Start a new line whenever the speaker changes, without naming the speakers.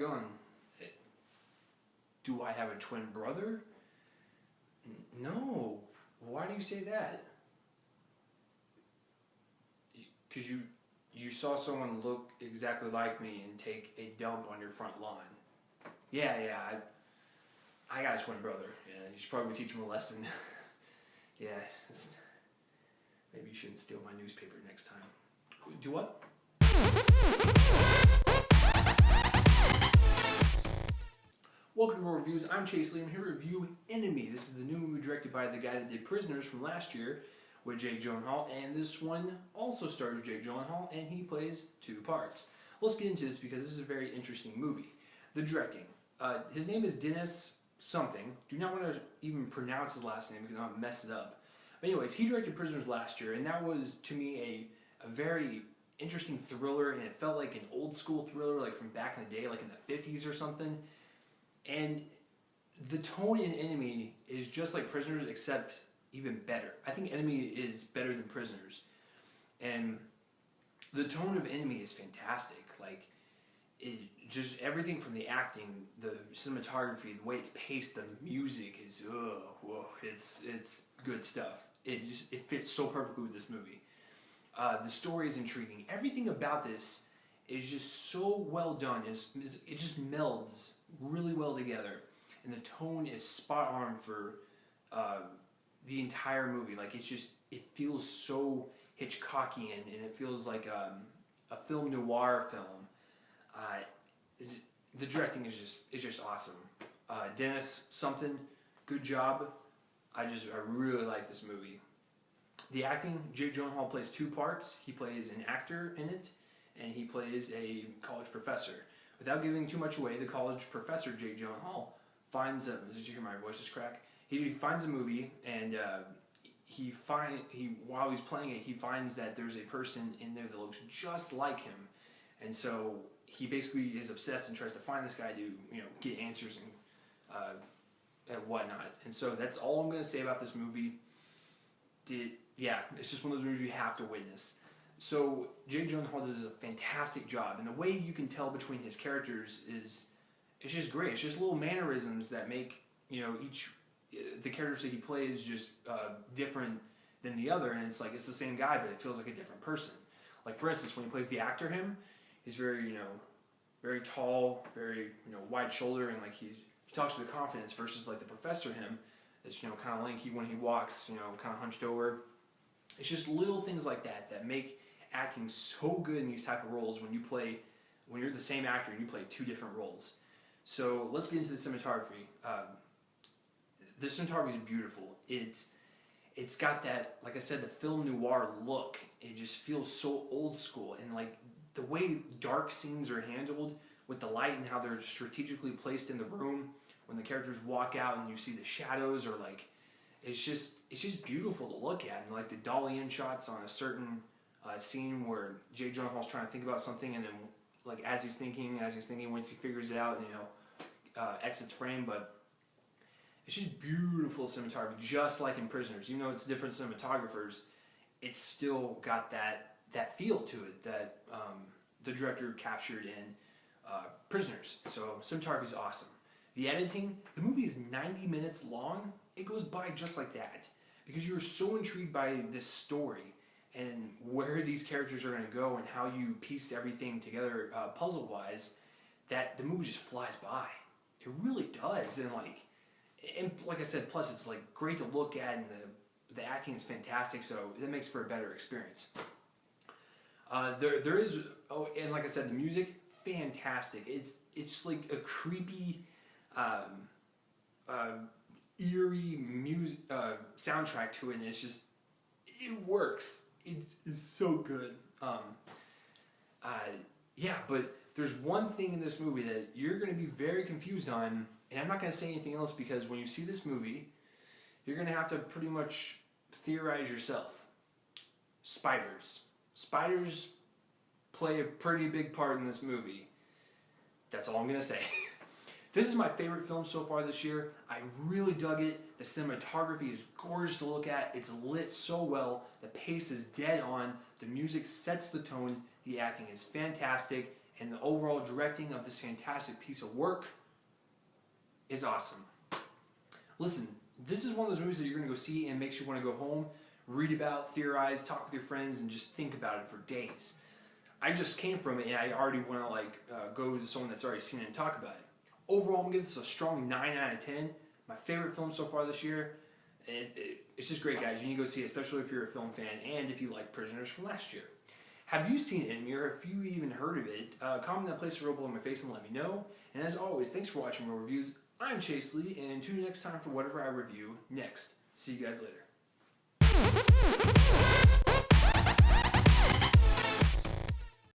going, do I have a twin brother? No. Why do you say that? Because you saw someone look exactly like me and take a dump on your front lawn. Yeah, I got a twin brother. Yeah, you should probably teach him a lesson. Yeah, maybe you shouldn't steal my newspaper next time. Do what? Welcome to More Reviews. I'm Chase Lee. I'm here to review Enemy. This is the new movie directed by the guy that did Prisoners from last year with Jake Gyllenhaal, and this one also stars Jake Gyllenhaal, and he plays two parts. Let's get into this because this is a very interesting movie. The directing. His name is Dennis something. Do not want to even pronounce his last name because I'm going to mess it up. But anyways, he directed Prisoners last year, and that was, to me, a very interesting thriller, and it felt like an old school thriller, like from back in the day, like in the 50s or something. And the tone in Enemy is just like Prisoners, except even better. I think Enemy is better than Prisoners. And the tone of Enemy is fantastic. Like, it just everything from the acting, the cinematography, the way it's paced, the music is it's good stuff. It fits so perfectly with this movie. The story is intriguing. Everything about this is just so well done. It just melds really well together, and the tone is spot on for the entire movie. Like it feels so Hitchcockian, and it feels like a film noir film. The directing is just awesome. Dennis something, good job. I really like this movie. The acting, Jake Gyllenhaal plays two parts. He plays an actor in it, and he plays a college professor. Without giving too much away, the college professor, Jake Gyllenhaal, finds a... Did you hear my voice just crack? He finds a movie, and while he's playing it, he finds that there's a person in there that looks just like him. And so he basically is obsessed and tries to find this guy to, get answers and whatnot. And so that's all I'm going to say about this movie. It's just one of those movies you have to witness. So Jake Gyllenhaal does a fantastic job, and the way you can tell between his characters it's just great. It's just little mannerisms that make the characters that he plays just different than the other, and it's like it's the same guy, but it feels like a different person. Like for instance, when he plays the actor him, he's very very tall, very wide shoulder, and like he talks with confidence versus like the professor him that's kind of lanky when he walks, kind of hunched over. It's just little things like that make acting so good in these type of roles when you're the same actor and you play two different roles. So let's get into the cinematography. The cinematography is beautiful. It's got that, like I said, the film noir look. It just feels so old school, and like the way dark scenes are handled with the light and how they're strategically placed in the room when the characters walk out and you see the shadows, or like it's just beautiful to look at. And like the dolly in shots on a certain scene where Jake Gyllenhaal's trying to think about something, and then like as he's thinking, once he figures it out, exits frame. But it's just beautiful cinematography, just like in Prisoners. Even though it's different cinematographers, it's still got that feel to it that the director captured in Prisoners. So cinematography is awesome. The editing, the movie is 90 minutes long. It goes by just like that because you're so intrigued by this story and where these characters are going to go and how you piece everything together puzzle-wise, that the movie just flies by. It really does. And like I said, plus it's like great to look at, and the acting is fantastic, so that makes for a better experience. There is, and like I said, the music, fantastic. It's like a creepy, eerie soundtrack to it, and it works. It's so good. But there's one thing in this movie that you're going to be very confused on, and I'm not going to say anything else because when you see this movie, you're going to have to pretty much theorize yourself. Spiders. Spiders play a pretty big part in this movie. That's all I'm going to say. This is my favorite film so far this year. I really dug it. The cinematography is gorgeous to look at. It's lit so well. The pace is dead on. The music sets the tone. The acting is fantastic. and the overall directing of this fantastic piece of work is awesome. Listen, this is one of those movies that you're going to go see and makes you want to go home, read about, theorize, talk with your friends, and just think about it for days. I just came from it, and I already want to go to someone that's already seen it and talk about it. Overall, I'm going to give this a strong 9 out of 10. My favorite film so far this year. It's just great, guys. You need to go see it, especially if you're a film fan and if you like Prisoners from last year. Have you seen it, or have you even heard of it? Comment in that place real below my face and let me know. And as always, thanks for watching my reviews. I'm Chase Lee, and tune in next time for whatever I review next. See you guys later.